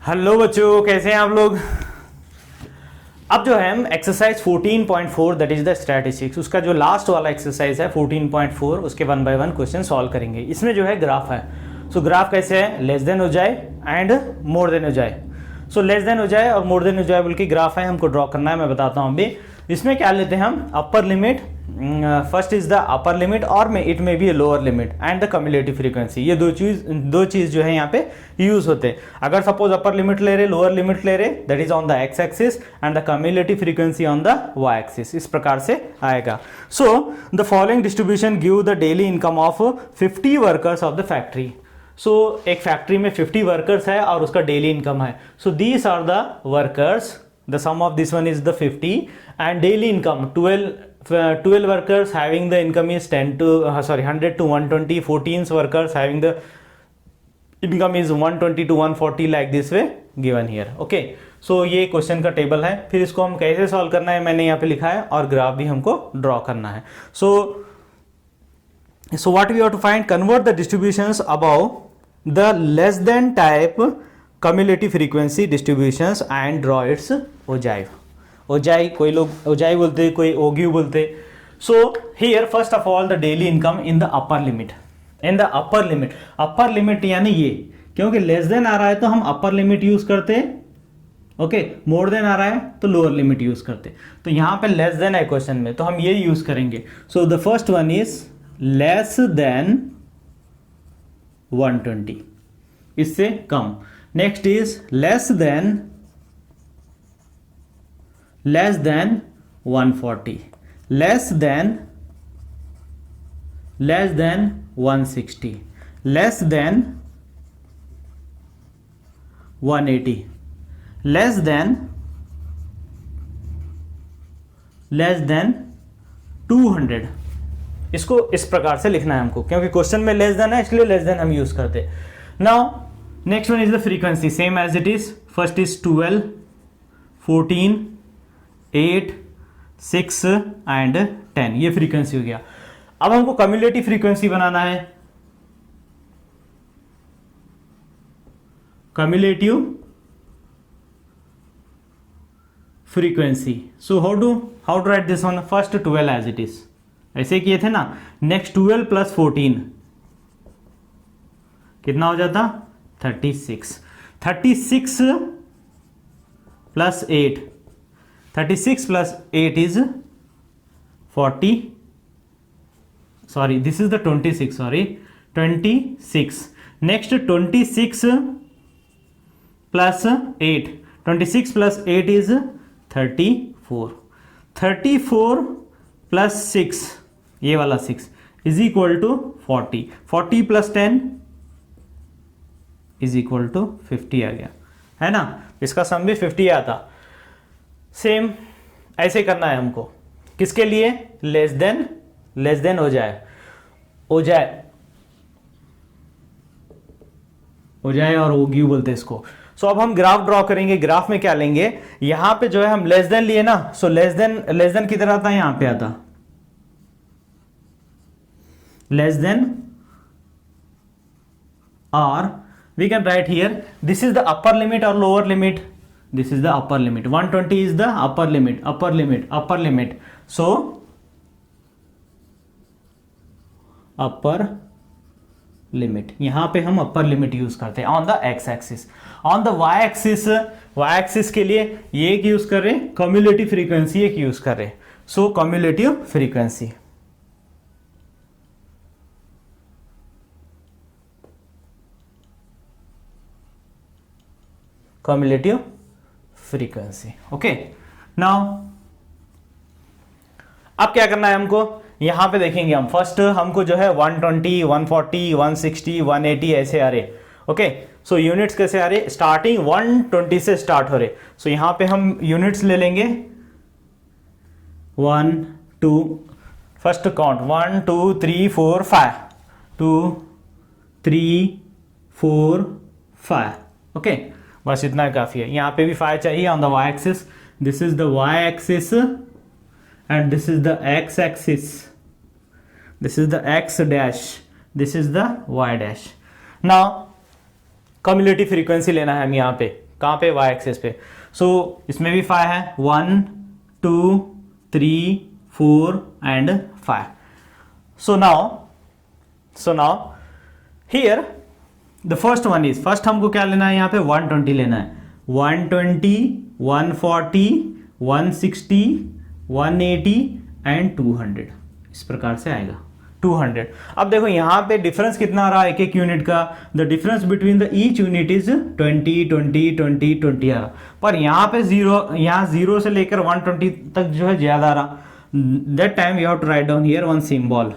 Hello बच्चों, कैसे हैं आप लोग। अब जो है हम exercise 14.4 that is the statistics, उसका जो लास्ट वाला एक्सरसाइज है 14.4, उसके 1 बाय 1 क्वेश्चन सॉल्व करेंगे। इसमें जो है ग्राफ है। सो ग्राफ कैसे है, लेस देन हो जाए एंड मोर देन हो जाए। सो लेस देन हो जाए और मोर देन हो जाए बल्कि ग्राफ है, हमको ड्रॉ करना है। मैं बताता हूँ अभी। इसमें क्या लेते हैं हम, upper limit, first is the upper limit और में इट में be lower limit and the cumulative frequency. ये दो चीज जो है यहाँ पे यूज होते हैं। अगर सपोज अपर लिमिट ले रहे, लोअर लिमिट ले रहे, that is on the x axis and the cumulative frequency on the Y axis, इस प्रकार से आएगा। So the following distribution give the daily income of 50 workers of the factory. So एक factory में 50 workers है और उसका डेली इनकम है। So these are the workers, the sum of this one is the 50 and daily income 12 workers having the income is 100 to 120, 14 workers having the income is 120 to 140 like this way given here. okay, so ये question का table है। फिर इसको हम कैसे solve करना है मैंने यहाँ पे लिखा है और ग्राफ भी हमको ड्रॉ करना है। so what we have to find, convert the distributions above the less than type cumulative frequency distributions and draw its ogive. ogive कोई लोग ogive बोलते, कोई ogive बोलते। so here first of all the daily income in the upper limit, upper limit यानी ये, क्योंकि less than आ रहा है तो हम अपर लिमिट यूज करते, ओके, मोर देन आ रहा है तो लोअर लिमिट यूज करते। तो यहां पे लेस देन है क्वेश्चन में, तो हम ये यूज करेंगे। So the first one is less than 120, इससे कम। Next is less than 140, less than 160, less than 180, less than 200। इसको इस प्रकार से लिखना है हमको, क्योंकि क्वेश्चन में लेस देन है इसलिए लेस देन हम यूज करते। Now next one is the frequency, same as it is. First is 12, 14, 8, 6 and 10, ये फ्रीक्वेंसी हो गया। अब हमको कम्युलेटिव फ्रीक्वेंसी बनाना है, cumulative frequency. So how to write this one, first 12 as it is, ऐसे किए थे ना। नेक्स्ट 12 प्लस 14 कितना हो जाता, 36, 36 plus 8, 36 plus 8 is 40, sorry this is the 26, sorry 26। Next 26 plus 8, 26 plus 8 is 34, 34 plus 6, ये वाला 6 is equal to 40, 40 plus 10 is equal to 50 आ गया, है ना। इसका सम भी 50 आता। सेम ऐसे करना है हमको, किसके लिए, लेस देन हो जाए और ओगी बोलते हैं इसको। सो अब हम ग्राफ ड्रॉ करेंगे। ग्राफ में क्या लेंगे, यहां पे जो है हम लेस देन लिए ना, सो लेस देन किधर आता है, यहां पे आता less than, or we can write here this is the upper limit or lower limit, this is the upper limit, 120 is the upper limit, so upper limit, यहां पे हम अपर लिमिट यूज करते हैं on the x axis. On the Y axis के लिए ये एक use कर रहे, कम्युलेटिव फ्रीक्वेंसी एक यूज कर रहे। So cumulative frequency, cumulative frequency, okay। now अब क्या करना है हमको, यहां पे देखेंगे हम। फर्स्ट हमको जो है 120, 140, 160, 180 ऐसे आ रहे, ओके। सो यूनिट्स कैसे आ रहे, स्टार्टिंग 120 से स्टार्ट हो रहे। सो यहां पे हम यूनिट्स ले लेंगे, 1 2, फर्स्ट काउंट 1 2 3 4 5, 2 3 4 5, ओके। बस इतना काफी है। यहां पे भी 5 चाहिए on the Y axis. This is the Y axis and this is the x axis, this is the X dash, this is the Y dash. Now cumulative frequency लेना है हम यहाँ पे, कहाँ पे, वाई एक्सिस पे। सो इसमें भी 5 है, 1 2 3 4 and 5। So now here the first one is, first हमको क्या लेना है यहाँ पे, 120 लेना है। 120 140 160 180 एंड 200, इस प्रकार से आएगा 200। अब देखो यहाँ पे डिफरेंस कितना आ रहा है एक एक यूनिट का, the difference between the each unit is 20 20 20 20 आ रहा, पर यहाँ पे यहाँ 0 से लेकर 120 तक जो है ज्यादा आ रहा। That time you have to write down here one symbol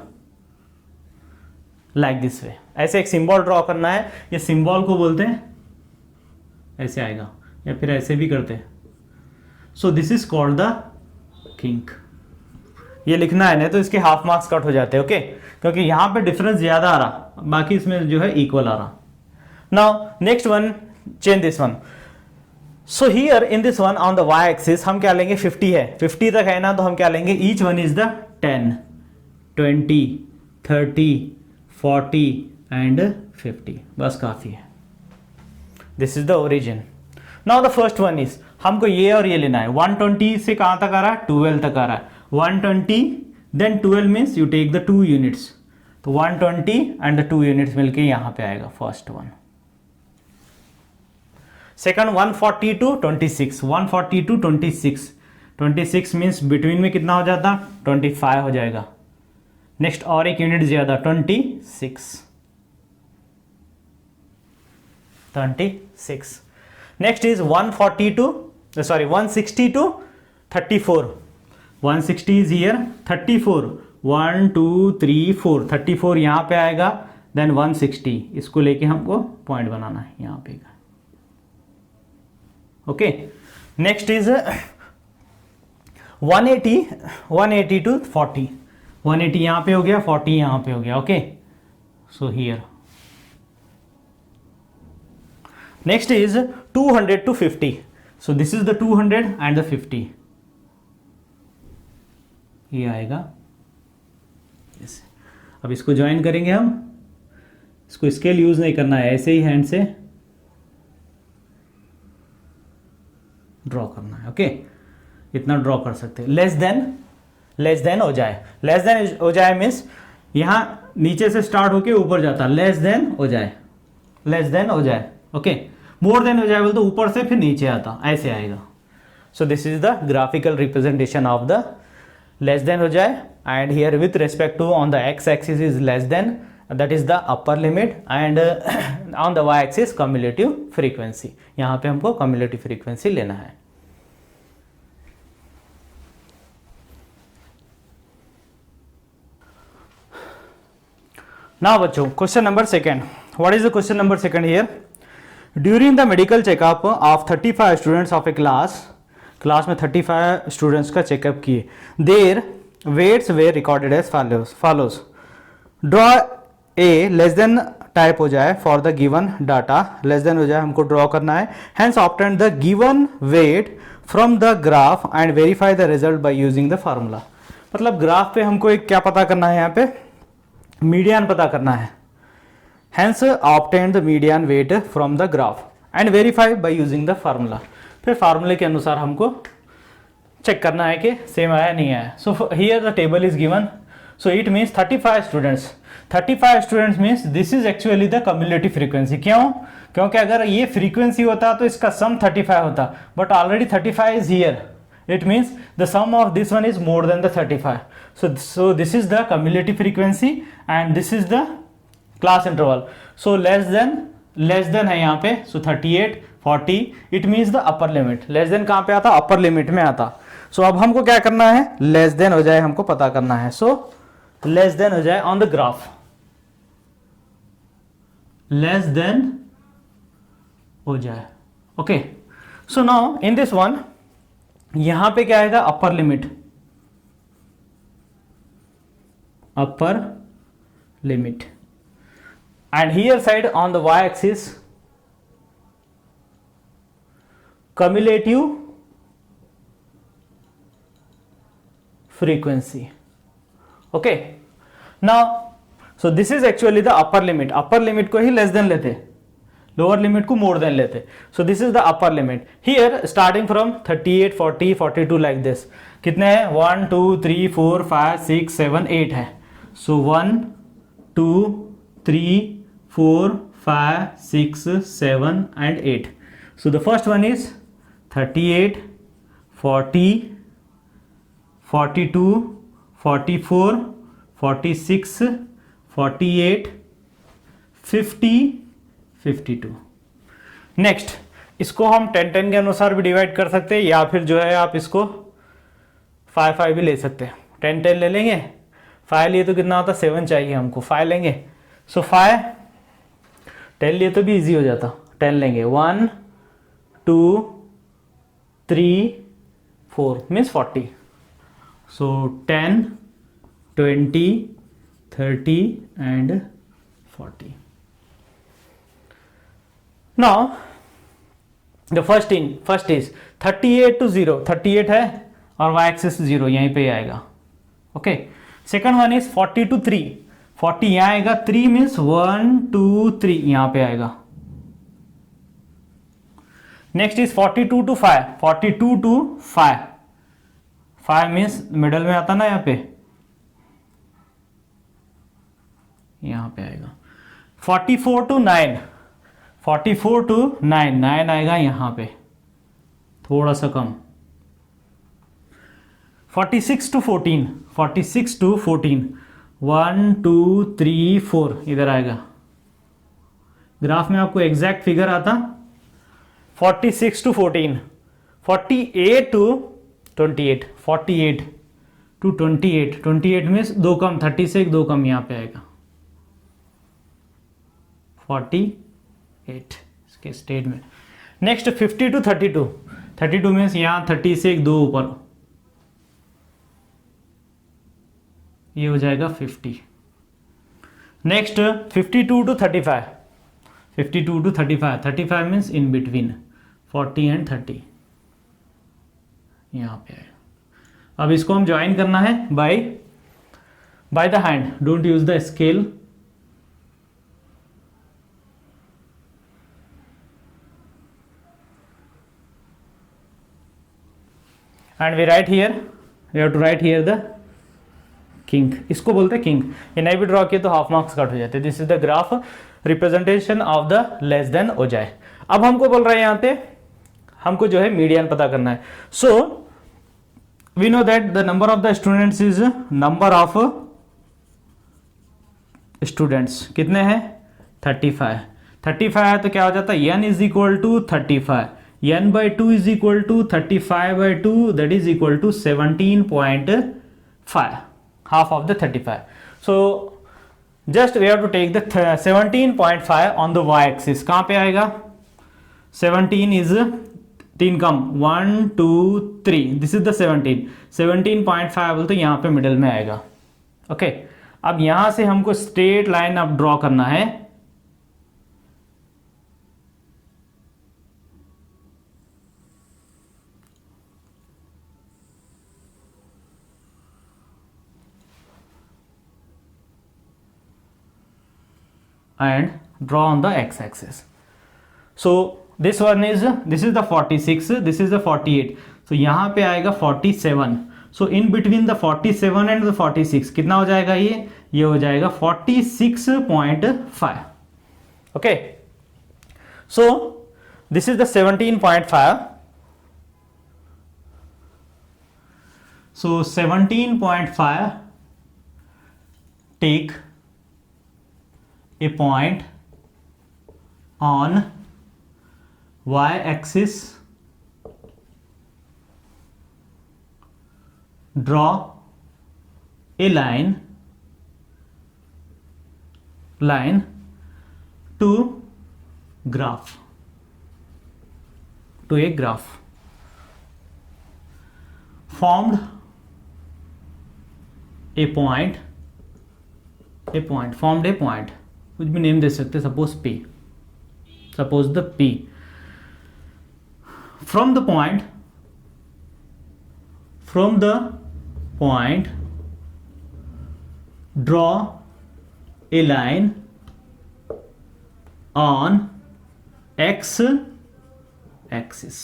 like this way, ऐसे एक सिंबल ड्रॉ करना है। ये सिंबल को बोलते हैं, ऐसे आएगा, या फिर ऐसे भी करते हैं। सो this is called the kink. ये लिखना है, नहीं तो इसके हाफ मार्क्स कट हो जाते हैं, ओके, क्योंकि यहां पे डिफरेंस ज्यादा आ रहा, बाकी इसमें जो है इक्वल आ रहा। Now next one, change this one. So here in this one on the Y axis हम क्या लेंगे, 50 है, 50 तक है ना, तो हम क्या लेंगे, each one is the 10 20 30 40 and 50, बस काफी है। This is the origin. Now the first one is, हमको ये और ये लेना है। 120 से कहां तक आ रहा है, 12 तक आ रहा है। 120 then 12 means you take the 2 units, तो 120 एंड द 2 यूनिट्स मिलके यहां पे आएगा first one. Second 140 to 26, 140 to 26, 26 means between में कितना हो जाता, 25 हो जाएगा। नेक्स्ट और एक यूनिट ज्यादा, 26। Next is 160 to 34, 160 is here, 34 1 2 3 4, 34 यहां पे आएगा, देन 160, इसको लेके हमको पॉइंट बनाना है यहां पे, ओके। नेक्स्ट इज 180 टू 40, 180 यहां पे हो गया, 40 यहां पे हो गया, okay. So here next is 200 to 50, so this is the 200 and the 50, ये आएगा। अब इसको ज्वाइन करेंगे हम, इसको स्केल यूज नहीं करना है, ऐसे ही हैंड से ड्रॉ करना है, ओके। इतना ड्रॉ कर सकते हैं। लेस देन हो जाए, लेस देन हो जाए मीन्स यहां नीचे से स्टार्ट होके ऊपर जाता, लेस देन हो जाए, ओके। मोर देन हो जाए बोल तो ऊपर से फिर नीचे आता, ऐसे आएगा। So this is the graphical representation of the less than हो जाए, and here with respect to on the x axis is less than, that is the upper limit, and on the y axis cumulative frequency, यहाँ पे हमको cumulative frequency लेना है। Now बच्चों question number second, what is the question number second here? During the medical checkup of 35 students of a class में 35 students का checkup किए, their weights were recorded as follows. Draw A less than type हो जाए for the given data, less than हो जाए, हमको draw करना है। Hence obtain the given weight from the graph and verify the result by using the formula. मतलब graph पे हमको एक क्या पता करना है, यहाँ पे मीडियन पता करना है। Hence obtain the median weight from the graph and verify by using the formula. फिर फार्मूले के अनुसार हमको चेक करना है कि सेम आया नहीं आया। So here the table is given, so it means 35 students, 35 students means this is actually the cumulative frequency. क्यों? क्योंकि अगर ये फ्रीक्वेंसी होता तो इसका सम 35 होता, but already 35 is here, it means the sum of this one is more than the 35। So this is the cumulative frequency and this is the class interval. So less than है यहाँ पे, so 38 40, it means the upper limit. Less than कहाँ पे आता? Upper limit में आता। सो अब हमको क्या करना है, लेस देन हो जाए हमको पता करना है। सो लेस देन हो जाए on the graph, less than हो जाए, okay. So now in this one यहां पे क्या आएगा, अपर limit, and here side on the y axis cumulative frequency, okay. Now so this is actually the upper limit, upper limit को ही less than लेते, lower limit को more than लेते. सो this is the upper limit. Here starting from 38, 40, 42 like this. कितने हैं? 1 2 3 4 5 6 7 8 है. सो 1 2 3 4 5 6 7 and 8. So the first one is 38, 40, 42, 44, 46, 48, 50, 52. Next, इसको हम 10-10 के अनुसार भी डिवाइड कर सकते हैं, या फिर जो है आप इसको 5-5 भी ले सकते हैं. 10-10 ले लेंगे. 5 लिए तो कितना होता? 7 चाहिए हमको. 5 लेंगे. सो 5 10 लिए तो भी इजी हो जाता. 10 लेंगे. 1 2 3 4 means 40. So 10 20 30 and 40. Now the first is 38 to 0. 38 है और y एक्सिस 0 यहीं पे आएगा. Okay. Second one is 40 to 3. 40 यहाँ आएगा. 3 मीन्स 1 2 3 यहाँ पे आएगा. Next is 42 to 5. 42 to 5. 5 means middle में आता ना, यहाँ पे आएगा. 44 to 9. 44 to 9. 9 आएगा यहाँ पे, थोड़ा सा कम. 46 to 14. 46 to 14. 1 2 3 4 इधर आएगा. ग्राफ में आपको एग्जैक्ट फिगर आता. 46 to 14. 48 to 28. 48 to 28. 28 मीन्स 2 कम. 30 से 2 कम यहाँ पे आएगा. 48 इसके स्टेट में. Next 50 to 32. 32 मीन्स यहाँ 30 से 2 ऊपर, ये हो जाएगा 50. Next 52 to 35. 52 to 35. 35 means in between 40 and 30 यहाँ पे है. अब इसको हम ज्वाइन करना है by the hand. Don't use the scale. And we write here, we have to write here the king. इसको बोलते हैं किंग. ये नहीं भी ड्रॉ किए तो हाफ मार्क्स कट हो जाते. This is the graph representation of the less than हो जाए. अब हमको बोल रहा है यहाँ पे हमको जो है मीडियन पता करना है. So we know that the number of the students is number of students. कितने हैं? 35. 35 है तो क्या हो जाता है? n is equal to 35. n by 2 is equal to 35 by 2, that is equal to 17.5, half of the 35. So just we have to take the 17.5 on the y axis. कहाँ पे आएगा? 17 is 3 come. 1 2 3. This is the 17. 17.5 बोलते यहाँ पे middle में आएगा. Okay. अब यहाँ से हमको स्ट्रेट लाइन अब ड्रॉ करना है. and draw on the x-axis. So this one is, this is the 46, this is the 48. So यहाँ पे आएगा 47. So in between the 47 and the 46 कितना हो जाएगा? ये हो जाएगा 46.5. Okay. So this is the 17.5. So 17.5 take a point on y-axis, draw a line to graph, to a graph. Formed a point, formed a point, कुछ भी name दे सकते. Suppose P, suppose the P. From the point draw a line on x axis,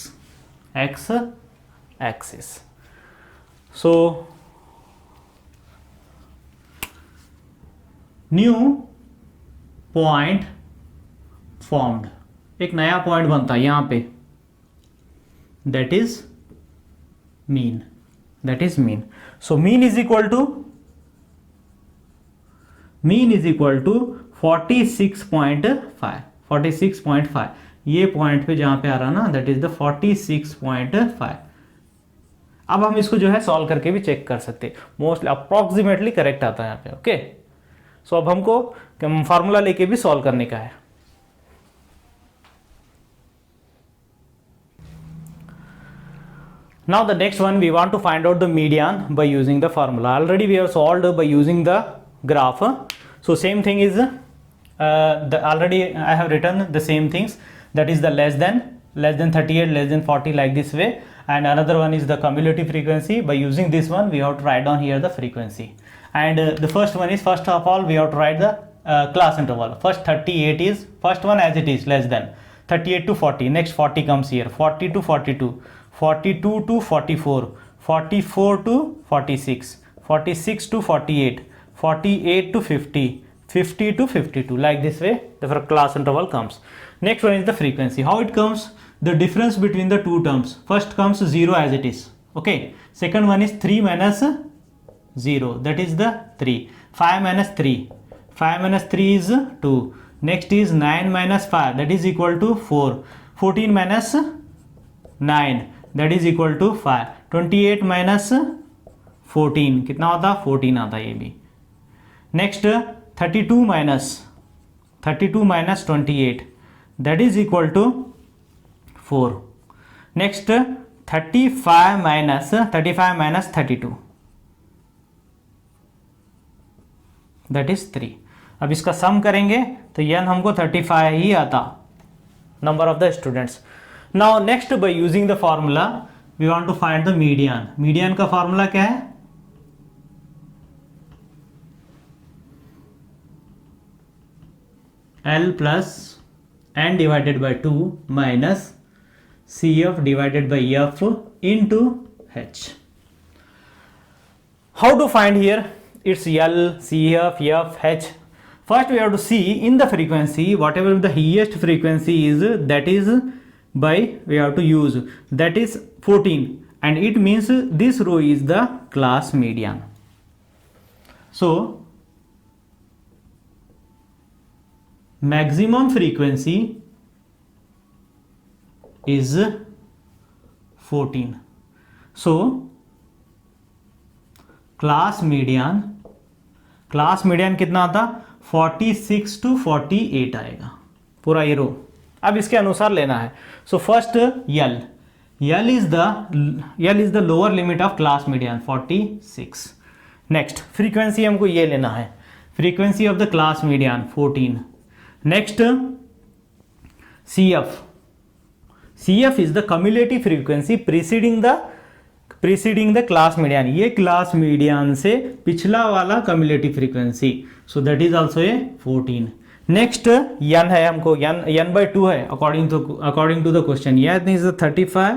x axis. So new point formed, एक नया पॉइंट बनता है यहां पे, that is mean, that is mean. So mean is equal to 46.5, 46.5. ये point पे जहां पे आ रहा ना, दैट इज द 46.5. अब हम इसको जो है सॉल्व करके भी चेक कर सकते, मोस्टली अप्रॉक्सीमेटली करेक्ट आता है यहाँ पे. ओके, सो अब हमको फार्मूला लेके भी सॉल्व करने का है. Now the next one, we want to find out the median by using the formula. Already we have solved by using the graph. So same thing is already I have written the same things, that is the less than 38, less than 40, like this way. And another one is the cumulative frequency. By using this one, we have to write down here the frequency. And the first one is, first of all, we have to write the class interval. First 38 is first one as it is, less than 38 to 40. Next 40 comes here, 40 to 42. 42 to 44, 44 to 46, 46 to 48, 48 to 50, 50 to 52, like this way the class interval comes. Next one is the frequency. How it comes? The difference between the two terms. First comes 0 as it is. Okay. Second one is 3 minus 0, that is the 3. 5 minus 3, 5 minus 3 is 2. Next is 9 minus 5, that is equal to 4. 14 minus 9, that is equal to 5. 28 minus 14 कितना होता? 14 आता है ये भी. Next 32 minus 28, that is equal to 4. Next 35 minus 32, that is 3. अब इसका सम करेंगे तो n हमको 35 ही आता, number of the students. Now next, by using the formula, we want to find the median. Median का formula क्या है? L plus n divided by 2 minus CF divided by F into H. How to find here? It's L, CF, F, H. First we have to see in the frequency, whatever the highest frequency is, that is by we have to use, that is 14, and it means this row is the class median. So maximum frequency is 14. So class median कितना आता? 46 to 48 आएगा पूरा ये रो. अब इसके अनुसार लेना है. So first L is the lower limit of class median 46. Next frequency हमको ये लेना है, frequency of the class median 14. Next CF is the cumulative frequency preceding the class median. ये क्लास मीडियन से पिछला वाला cumulative frequency, so that is also a 14. Next n है हमको, n by 2 है according to the question. n is 35,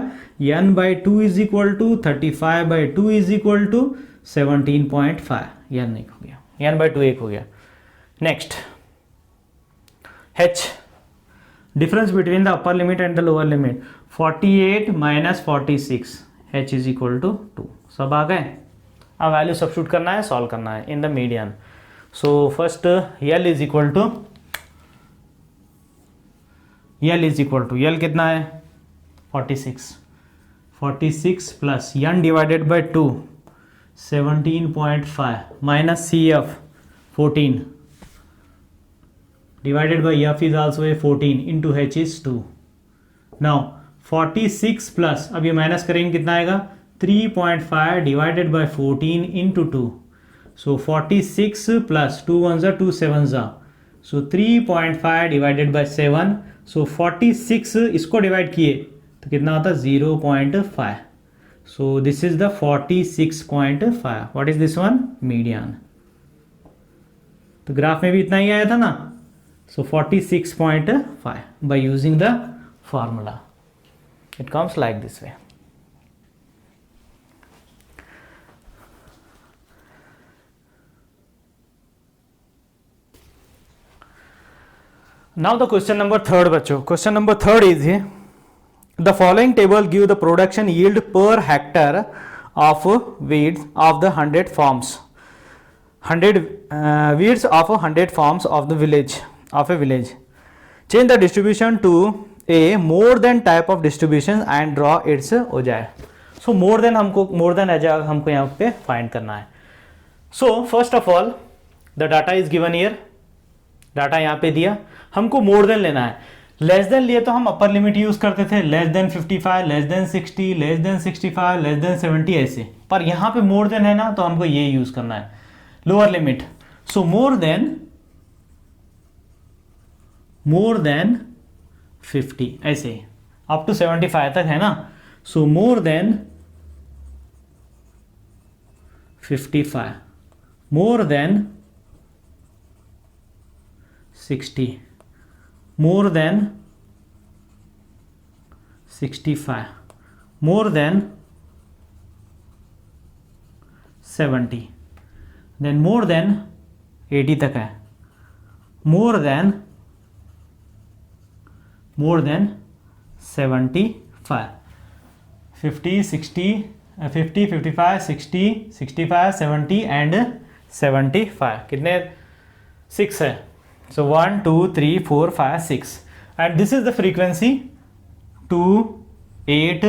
n by 2 is equal to 35 by 2 is equal to 17.5. n एक हो गया, n by 2 एक हो गया. Next h, difference between the upper limit and the lower limit, 48 minus 46, h is equal to 2. सब आ गए. अब value substitute करना है, सॉल्व करना है in the median. So first L is equal to L कितना है? 46 plus n divided by 2 17.5 minus CF 14 divided by F is also a 14 into H is 2. Now 46 plus, अब ये माइनस करेंगे कितना आएगा? 3.5 divided by 14 into 2. So 46 plus 2 ones are 2 sevens are. So 3.5 divided by 7. So 46 इसको divide किए तो कितना होता है? 0.5. So this is the 46.5. What is this one? Median. तो ग्राफ में भी इतना ही आया था ना. So 46.5 by using the formula. It comes like this way. Now the question number 3 बच्चों. Question number 3 is here. The following table give the production yield per hectare of weeds of the 100 farms. 100 weeds of 100 farms of the village of a village. Change the distribution to a more than type of distribution and draw its agile. So more than agile हमको यहाँ पे find करना है. So first of all the data is given here. Data यहाँ पे दिया, हमको more than लेना है. लेस देन लिए तो हम अपर लिमिट यूज करते थे, less than 55, less than 60, less than 65, less than 70 ऐसे. पर यहाँ पे मोर देन है ना, तो हमको ये यूज करना है, lower limit. So more than 50 ऐसे अप टू 75 तक है ना. So more than 55, more than 60, more than 65, more than 70, then more than 80 तक है, more than 75, 50, 60, 50, 55, 60, 65, 70 and 75. कितने 6 है. So 1, 2, 3, 4, 5, 6 and this is the frequency 2, 8,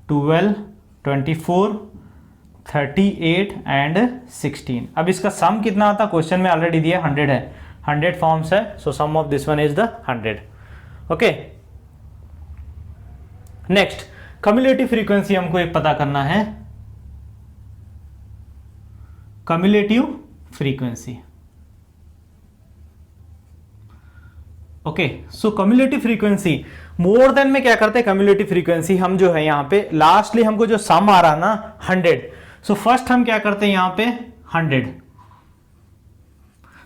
12, 24, 38 and 16. अब इसका सम कितना आता है क्वेश्चन में ऑलरेडी दिया 100 है, 100 फॉर्म्स है. So sum of this one is the 100. Okay, next cumulative frequency हमको एक पता करना है. Cumulative frequency. Okay, so cumulative frequency more than में क्या करते हैं. कम्युलेटिव फ्रीक्वेंसी हम जो है यहाँ पे लास्टली हमको जो सम आ रहा ना 100. सो फर्स्ट हम क्या करते हैं यहाँ पे 100.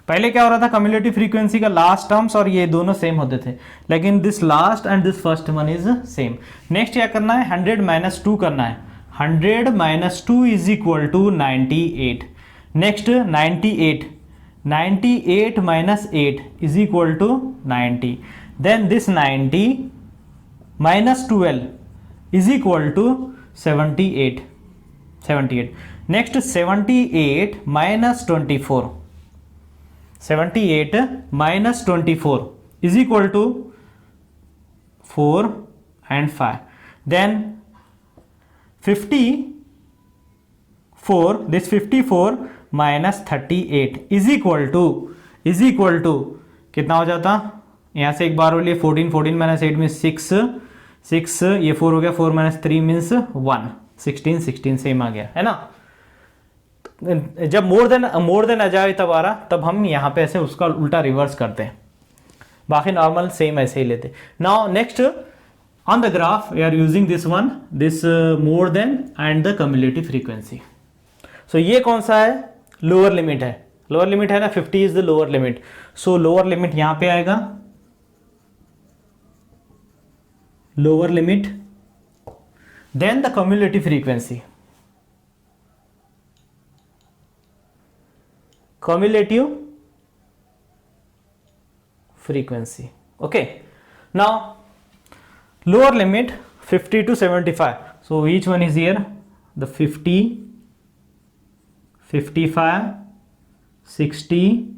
पहले क्या हो रहा था कम्युलेटिव फ्रीक्वेंसी का लास्ट टर्म्स और ये दोनों सेम होते थे, लेकिन this last and this first one is same. Next क्या करना है 100 माइनस 2 करना है. 100 minus 2 is equal to 98. Next 98 minus 8 is equal to 90. Then this 90 minus 12 is equal to 78. Next 78 minus 24. 78 minus 24 is equal to 4 and 5. Then 54, this 54 minus 38 is equal to कितना हो जाता. यहाँ से एक बार हो लिए 14 माइनस 8 मीन्स 6, ये 4 हो गया, 4 माइनस 3 मीन्स 1, 16 सेम आ गया है ना. जब मोर देन आ जाए तब आ रहा, तब हम यहाँ पे ऐसे उसका उल्टा रिवर्स करते हैं, बाकी नॉर्मल सेम ऐसे ही लेते. Now next on the graph we are using this one, this more than and the cumulative frequency. So ये कौन सा है, लोअर लिमिट है. लोअर लिमिट है ना, 50 is the lower limit. So lower limit यहां पे आएगा, lower limit. Then the cumulative frequency, cumulative frequency. Okay, now lower limit 50 to 75. So each one is here, the 50, 55, 60,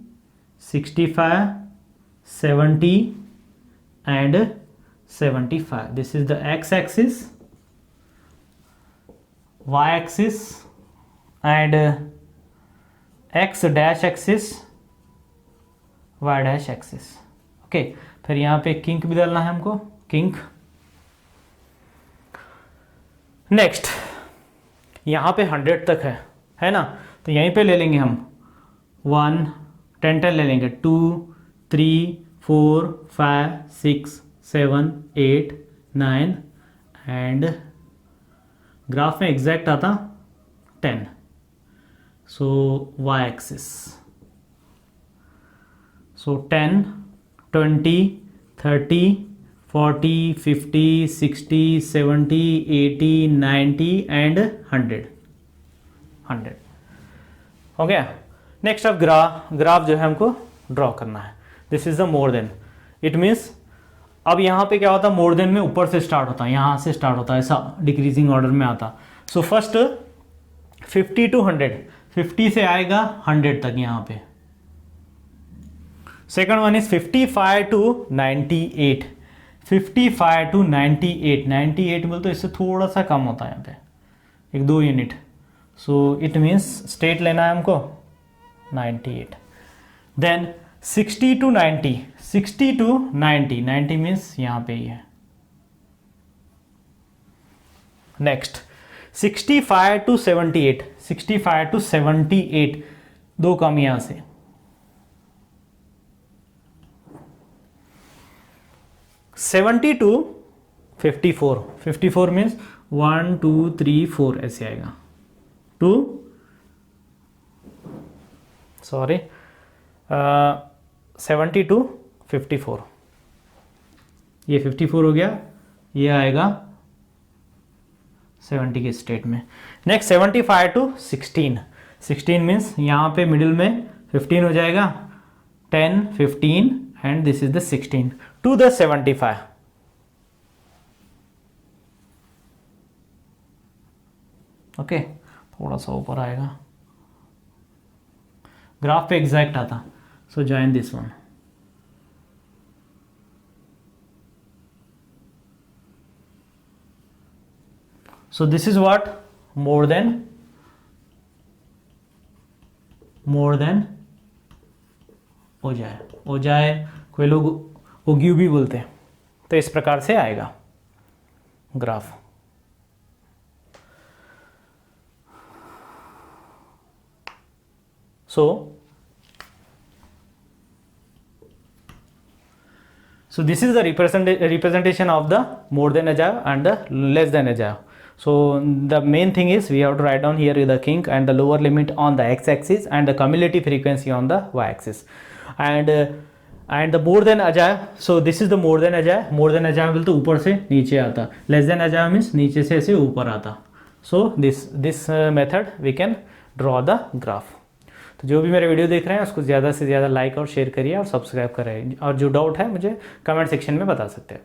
65, 70 and 75. This is the x-axis, y-axis and x-axis, y-axis. Okay, फिर यहाँ पे kink भी डालना है हमको, किंक. नेक्स्ट यहाँ पे 100 तक है ना, तो यहीं पे ले लेंगे हम 1, 10 ले लेंगे, 2, 3, 4, 5, 6, 7, 8, 9 एंड ग्राफ में एग्जैक्ट आता 10. सो y एक्सिस, सो 10, 20, 30, 40, 50, 60, 70, 80, 90 एंड 100 हो गया। नेक्स्ट अब ग्राफ जो है हमको ड्रॉ करना है। This is the more than, it means अब यहाँ पे क्या होता है, मोर देन में ऊपर से स्टार्ट होता है, यहाँ से स्टार्ट होता है, ऐसा डिक्रीजिंग ऑर्डर में आता। सो फर्स्ट 50 to 100, 50 से आएगा 100 तक यहाँ पे। Second one is 55 to 98, 55 to 98, 98 बोलते इससे थोड़ा सा कम होता है यहाँ पे 1-2 unit. So it means state लेना है हमको 98। देन 60 to 90, 60 to 90, 90 मीन्स यहाँ पे ही है। नेक्स्ट 65 to 78, 65 to 78, 2 कम यहाँ से। सेवेंटी टू 54, 54 मीन्स 1 2 3 4 ऐसे आएगा। 70 to 54, ये 54 हो गया, ये आएगा 70 के स्टेट में। नेक्स्ट 75 to 16, 16 मीन्स यहाँ पे मिडिल में 15 हो जाएगा, 10 15 and this is the 16 to the 75। Okay, थोड़ा सा ऊपर आएगा, ग्राफ पे एग्जैक्ट आता। So join this one. So this is what more than हो जाए, कोई लोग ओग्यू भी बोलते हैं। तो इस प्रकार से आएगा graph. So this is the representation of the more than agile and the less than agile. So the main thing is we have to write down here the kink and the lower limit on the x-axis and the cumulative frequency on the y-axis, and the more than agile. So this is the more than agile. more than agile बोलते ऊपर से नीचे आता, less than agile means नीचे से ऐसे ऊपर आता. So this method we can draw the graph. तो जो भी मेरे वीडियो देख रहे हैं उसको ज़्यादा से ज़्यादा लाइक और शेयर करिए और सब्सक्राइब करें, और जो डाउट है मुझे कमेंट सेक्शन में बता सकते हैं।